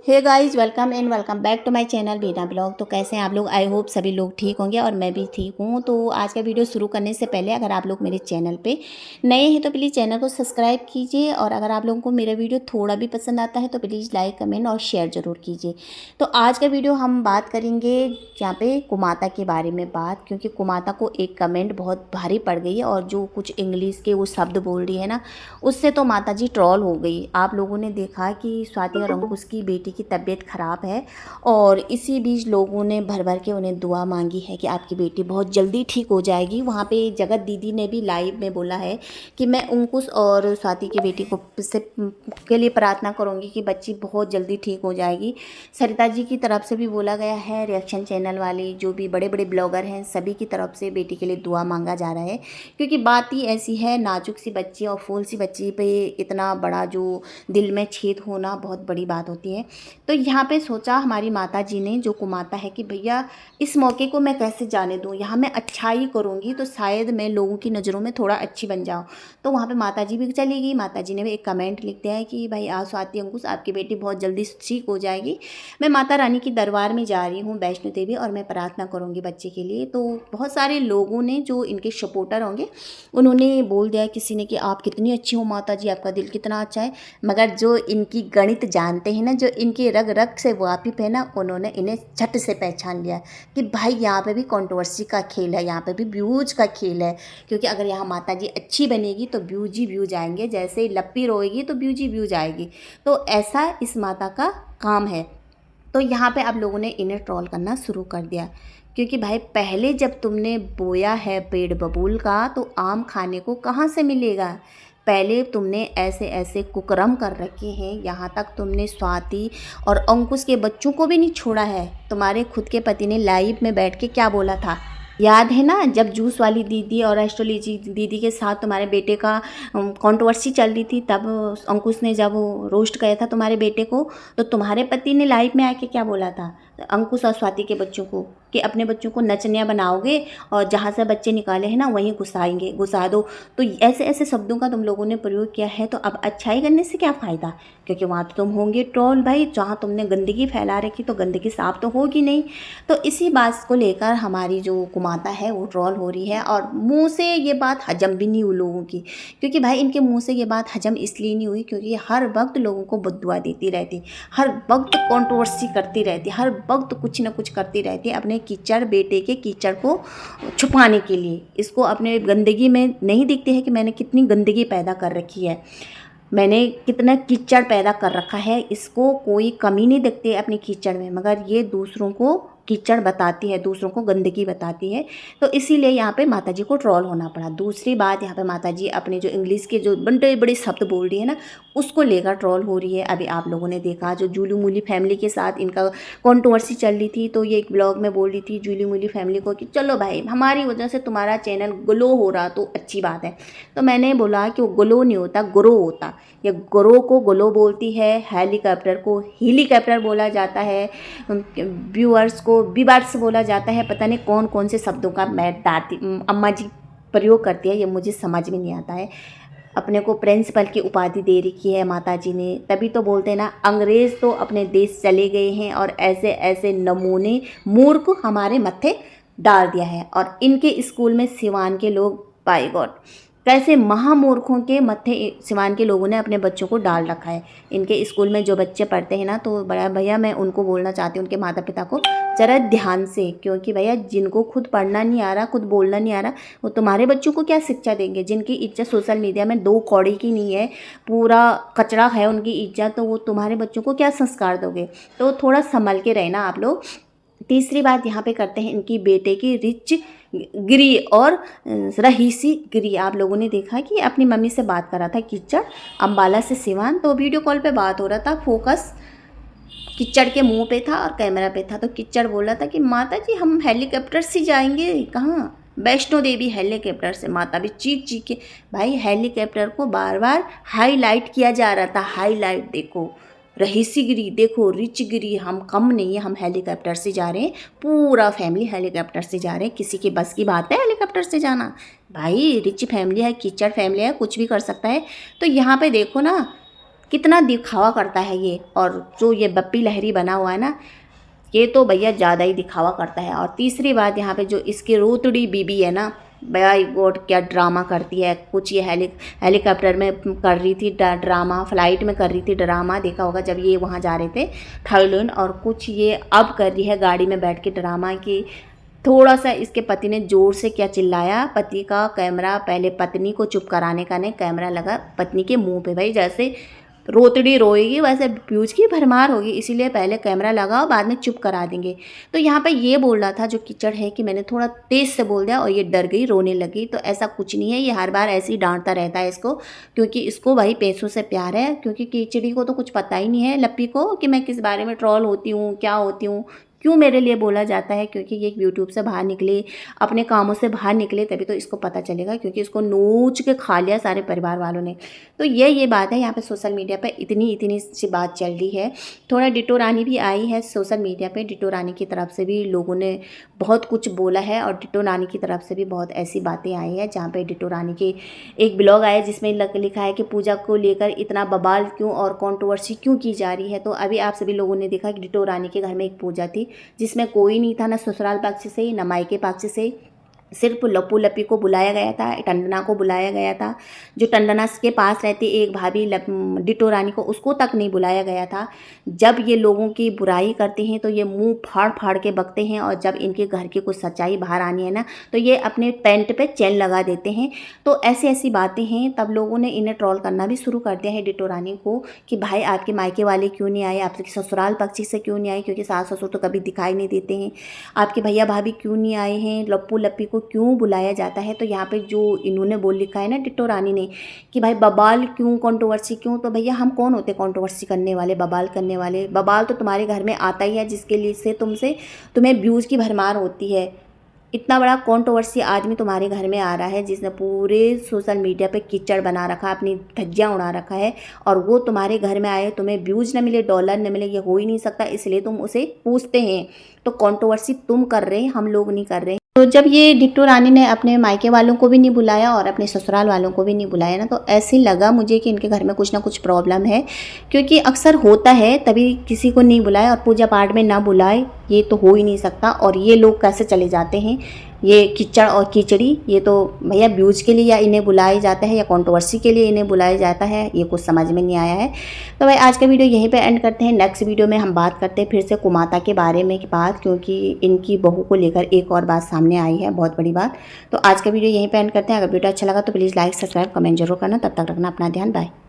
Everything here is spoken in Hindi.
Hey guys, welcome and welcome back to my channel Beena blog. तो कैसे हैं आप लोग? आई होप सभी लोग ठीक होंगे और मैं भी ठीक हूँ। तो आज का वीडियो शुरू करने से पहले अगर आप लोग मेरे चैनल पे नए हैं तो प्लीज़ चैनल को सब्सक्राइब कीजिए, और अगर आप लोगों को मेरा वीडियो थोड़ा भी पसंद आता है तो प्लीज़ लाइक कमेंट और शेयर ज़रूर कीजिए। तो आज का वीडियो हम बात करेंगे यहाँ पे कुमाता के बारे में बात, क्योंकि कुमाता को एक कमेंट बहुत भारी पड़ गई है और जो कुछ इंग्लिश के वो शब्द बोल रही है ना, उससे तो माता जी ट्रोल हो गई। आप लोगों ने देखा कि स्वाति और अंकुश की बेटी की तबीयत ख़राब है और इसी बीच लोगों ने भर भर के उन्हें दुआ मांगी है कि आपकी बेटी बहुत जल्दी ठीक हो जाएगी। वहाँ पे जगत दीदी ने भी लाइव में बोला है कि मैं अंकुश और स्वाति की बेटी को से के लिए प्रार्थना करूँगी कि बच्ची बहुत जल्दी ठीक हो जाएगी। सरिता जी की तरफ से भी बोला गया है, रिएक्शन चैनल वाले जो भी बड़े बड़े ब्लॉगर हैं सभी की तरफ से बेटी के लिए दुआ मांगा जा रहा है, क्योंकि बात ही ऐसी है, नाजुक सी बच्ची और फूल सी बच्ची पे इतना बड़ा जो दिल में छेद होना बहुत बड़ी बात होती है। तो यहाँ पे सोचा हमारी माता जी ने, जो कुमाता है, कि भैया इस मौके को मैं कैसे जाने दूँ, यहाँ मैं अच्छाई करूँगी तो शायद मैं लोगों की नज़रों में थोड़ा अच्छी बन जाऊँ। तो वहाँ पे माता जी भी चली गई। माता जी ने भी एक कमेंट लिख दिया है कि भाई आज स्वाति अंकुश आपकी बेटी बहुत जल्दी ठीक हो जाएगी। मैं माता रानी की दरबार में जा रही हूँ, वैष्णो देवी, और मैं प्रार्थना करूँगी बच्चे के लिए। तो बहुत सारे लोगों ने, जो इनके सपोर्टर होंगे, उन्होंने बोल दिया किसी ने कि आप कितनी अच्छी हो माता जी, आपका दिल कितना अच्छा है। मगर जो इनकी गणित जानते हैं ना, जो इनके रग रग से वाकिफ़ है ना, उन्होंने इन्हें झट से पहचान लिया कि भाई यहाँ पे भी कंट्रोवर्सी का खेल है, यहाँ पे भी व्यूज का खेल है। क्योंकि अगर यहाँ माता जी अच्छी बनेगी तो व्यूज ही व्यूज आएंगे, जैसे ही लप्पी रोएगी तो व्यूज ही व्यूज आएगी। तो ऐसा इस माता का काम है। तो यहाँ पे आप लोगों ने इन्हें ट्रोल करना शुरू कर दिया, क्योंकि भाई पहले जब तुमने बोया है पेड़ बबूल का तो आम खाने को कहाँ से मिलेगा। पहले तुमने ऐसे ऐसे कुकर्म कर रखे हैं, यहाँ तक तुमने स्वाति और अंकुश के बच्चों को भी नहीं छोड़ा है। तुम्हारे खुद के पति ने लाइव में बैठ के क्या बोला था, याद है ना? जब जूस वाली दीदी और एस्ट्रोलॉजी दीदी के साथ तुम्हारे बेटे का कंट्रोवर्सी चल रही थी, तब अंकुश ने जब रोस्ट किया था तुम्हारे बेटे को, तो तुम्हारे पति ने लाइव में आके क्या बोला था अंकुश और स्वाति के बच्चों को, कि अपने बच्चों को नचनिया बनाओगे और जहाँ से बच्चे निकाले हैं ना वहीं घुसा दो। तो ऐसे ऐसे शब्दों का तुम लोगों ने प्रयोग किया है। तो अब अच्छाई करने से क्या फ़ायदा, क्योंकि वहाँ तो तुम होंगे ट्रोल भाई। जहाँ तुमने गंदगी फैला रखी तो गंदगी साफ तो होगी नहीं। तो इसी बात को लेकर हमारी जो कुमाता है वो ट्रोल हो रही है, और मुंह से ये बात हजम भी नहीं हुई लोगों की। क्योंकि भाई इनके मुंह से ये बात हजम इसलिए नहीं हुई क्योंकि हर वक्त लोगों को बद्दुआ देती रहती, हर वक्त कंट्रोवर्सी करती रहती, हर वक्त कुछ ना कुछ करती रहती है अपने कीचड़ बेटे के कीचड़ को छुपाने के लिए। इसको अपने गंदगी में नहीं दिखती है कि मैंने कितनी गंदगी पैदा कर रखी है, मैंने कितना कीचड़ पैदा कर रखा है। इसको कोई कमी नहीं दिखती है अपने कीचड़ में, मगर ये दूसरों को कीचड़ बताती है, दूसरों को गंदगी बताती है। तो इसीलिए यहाँ पे माताजी को ट्रोल होना पड़ा। दूसरी बात, यहाँ पे माताजी अपने जो इंग्लिश के जो बड़े बड़े शब्द बोल रही है ना, उसको लेकर ट्रोल हो रही है। अभी आप लोगों ने देखा जो जूली मूली फैमिली के साथ इनका कंट्रोवर्सी चल रही थी, तो ये एक ब्लॉग में बोल रही थी जूली मूली फैमिली को कि चलो भाई हमारी वजह से तुम्हारा चैनल ग्लो हो रहा तो अच्छी बात है। तो मैंने बोला कि वो ग्लो नहीं होता, ग्रो होता। ये ग्रो को ग्लो बोलती है, हेलीकॉप्टर को हेलीकॉप्टर बोला जाता है, व्यूअर्स को व्यूअर्स बोला जाता है। पता नहीं कौन कौन से शब्दों का मैं दादी अम्मा जी प्रयोग करती है, ये मुझे समझ में नहीं आता है। अपने को प्रिंसिपल की उपाधि दे रखी है माता जी ने, तभी तो बोलते हैं ना अंग्रेज़ तो अपने देश चले गए हैं और ऐसे ऐसे नमूने मूर्ख हमारे मत्थे डाल दिया है। और इनके स्कूल में सिवान के लोग, बाय गॉड, कैसे महामूर्खों के मत्थे सिवान के लोगों ने अपने बच्चों को डाल रखा है। इनके स्कूल में जो बच्चे पढ़ते हैं ना, तो बड़ा भैया मैं उनको बोलना चाहती हूँ, उनके माता पिता को ज़रा ध्यान से, क्योंकि भैया जिनको खुद पढ़ना नहीं आ रहा, खुद बोलना नहीं आ रहा, वो तुम्हारे बच्चों को क्या शिक्षा देंगे। जिनकी इज्जत सोशल मीडिया में दो कौड़ी की नहीं है, पूरा कचरा है उनकी इज्जत, तो वो तुम्हारे बच्चों को क्या संस्कार दोगे। तो थोड़ा संभल के रहना आप लोग। तीसरी बात यहाँ पे करते हैं इनकी बेटे की रिच गिरी और रहीसी गिरी। आप लोगों ने देखा कि अपनी मम्मी से बात कर रहा था किच्चर, अम्बाला से सिवान, तो वीडियो कॉल पे बात हो रहा था, फोकस किच्चर के मुंह पे था और कैमरा पे था। तो किच्चर बोला था कि माता जी हम हेलीकॉप्टर से जाएंगे, कहाँ, वैष्णो देवी हेलीकॉप्टर से। माता भी चीख चीख के, भाई हेलीकॉप्टर को बार बार हाईलाइट किया जा रहा था, हाईलाइट देखो, रहीसी गिरी देखो, रिच गिरी, हम कम नहीं है, हम हेलीकॉप्टर से जा रहे हैं, पूरा फैमिली हेलीकॉप्टर से जा रहे हैं। किसी की बस की बात है हेलीकॉप्टर से जाना? भाई रिच फैमिली है, कीचड़ फैमिली है, कुछ भी कर सकता है। तो यहाँ पे देखो ना, कितना दिखावा करता है ये। और जो ये बप्पी लहरी बना हुआ है ना, ये तो भैया ज़्यादा ही दिखावा करता है। और तीसरी बात यहाँ पे जो इसकी रोतड़ी बीबी है ना, बाय गॉड क्या ड्रामा करती है। कुछ ये हेलीकॉप्टर में कर रही थी ड्रामा, फ्लाइट में कर रही थी ड्रामा, देखा होगा जब ये वहाँ जा रहे थे थाईलैंड। और कुछ ये अब कर रही है गाड़ी में बैठ के ड्रामा की। थोड़ा सा इसके पति ने ज़ोर से क्या चिल्लाया, पति का कैमरा पहले पत्नी को चुप कराने का नहीं, कैमरा लगा पत्नी के मुंह पे। भाई जैसे रोतड़ी रोएगी वैसे व्यूज की भरमार होगी, इसीलिए पहले कैमरा लगाओ बाद में चुप करा देंगे। तो यहाँ पे ये बोल रहा था जो कीचड़ है कि मैंने थोड़ा तेज़ से बोल दिया और ये डर गई, रोने लगी। तो ऐसा कुछ नहीं है, ये हर बार ऐसे ही डांटता रहता है इसको, क्योंकि इसको भाई पैसों से प्यार है। क्योंकि कीचड़ी को तो कुछ पता ही नहीं है लप्पी को कि मैं किस बारे में ट्रोल होती हूँ, क्या होती हूँ, क्यों मेरे लिए बोला जाता है। क्योंकि ये यूट्यूब से बाहर निकले, अपने कामों से बाहर निकले, तभी तो इसको पता चलेगा। क्योंकि इसको नोच के खा लिया सारे परिवार वालों ने। तो ये बात है यहाँ पे सोशल मीडिया पे इतनी सी बात चल रही है। थोड़ा डिटो रानी भी आई है सोशल मीडिया पे, डिटो रानी की तरफ से भी लोगों ने बहुत कुछ बोला है। और डिटो रानी की तरफ से भी बहुत ऐसी बातें आई हैं जहाँ पे डिटो रानी के एक ब्लॉग आया जिसमें लिखा है कि पूजा को लेकर इतना बवाल क्यों और कंट्रोवर्सी क्यों की जा रही है। तो अभी आप सभी लोगों ने देखा कि डिटो रानी के घर में एक पूजा थी जिसमें कोई नहीं था, ना ससुराल पक्ष से ना मायके पक्ष से, सिर्फ लप्पू लप्पी को बुलाया गया था, टंडना को बुलाया गया था। जो टंडना के पास रहती एक भाभी डिटो रानी को, उसको तक नहीं बुलाया गया था। जब ये लोगों की बुराई करते हैं तो ये मुंह फाड़ फाड़ के बकते हैं, और जब इनके घर की कुछ सच्चाई बाहर आनी है ना तो ये अपने पैंट पे चेन लगा देते हैं। तो ऐसी बातें हैं, तब लोगों ने इन्हें ट्रोल करना भी शुरू कर दिया है डिटो रानी को कि भाई आपके मायके वाले क्यों नहीं आए, आपके ससुराल पक्षी से क्यों नहीं आए, क्योंकि सास ससुर तो कभी दिखाई नहीं देते हैं, आपके भैया भाभी क्यों नहीं आए हैं, लप्पू लप्पी को क्यों बुलाया जाता है। तो यहाँ पे जो इन्होंने बोल लिखा है ना डिटो रानी ने कि भाई बवाल क्यों, कंट्रोवर्सी क्यों। तो भैया हम कौन होते कंट्रोवर्सी करने वाले, बवाल करने वाले। बवाल तो तुम्हारे घर में आता ही है जिसके लिए से तुम्हें व्यूज़ की भरमार होती है। इतना बड़ा कंट्रोवर्सी आदमी तुम्हारे घर में आ रहा है जिसने पूरे सोशल मीडिया पे कीचड़ बना रखा, अपनी धज्जियाँ उड़ा रखा है, और वो तुम्हारे घर में आए, तुम्हें व्यूज़ न मिले, डॉलर न मिले, ये हो ही नहीं सकता, इसलिए तुम उसे पूछते हैं। तो कंट्रोवर्सी तुम कर रहे हैं, हम लोग नहीं कर रहे हैं। तो जब ये डिट्टो रानी ने अपने मायके वालों को भी नहीं बुलाया और अपने ससुराल वालों को भी नहीं बुलाया ना, तो ऐसे लगा मुझे कि इनके घर में कुछ ना कुछ प्रॉब्लम है। क्योंकि अक्सर होता है, तभी किसी को नहीं बुलाया और पूजा पाठ में ना बुलाए, ये तो हो ही नहीं सकता। और ये लोग कैसे चले जाते हैं, ये कीचड़ और कीचड़ी, ये तो भैया व्यूज़ के लिए या इन्हें बुलाया जाता है या कंट्रोवर्सी के लिए इन्हें बुलाया जाता है, ये कुछ समझ में नहीं आया है। तो भाई आज का वीडियो यहीं पे एंड करते हैं। नेक्स्ट वीडियो में हम बात करते हैं फिर से कुमाता के बारे में क्योंकि इनकी बहू को लेकर एक और बात सामने आई है, बहुत बड़ी बात। तो आज का वीडियो यहीं पे एंड करते हैं। अगर वीडियो अच्छा लगा तो प्लीज़ लाइक सब्सक्राइब कमेंट जरूर करना। तब तक रखना अपना ध्यान, बाय।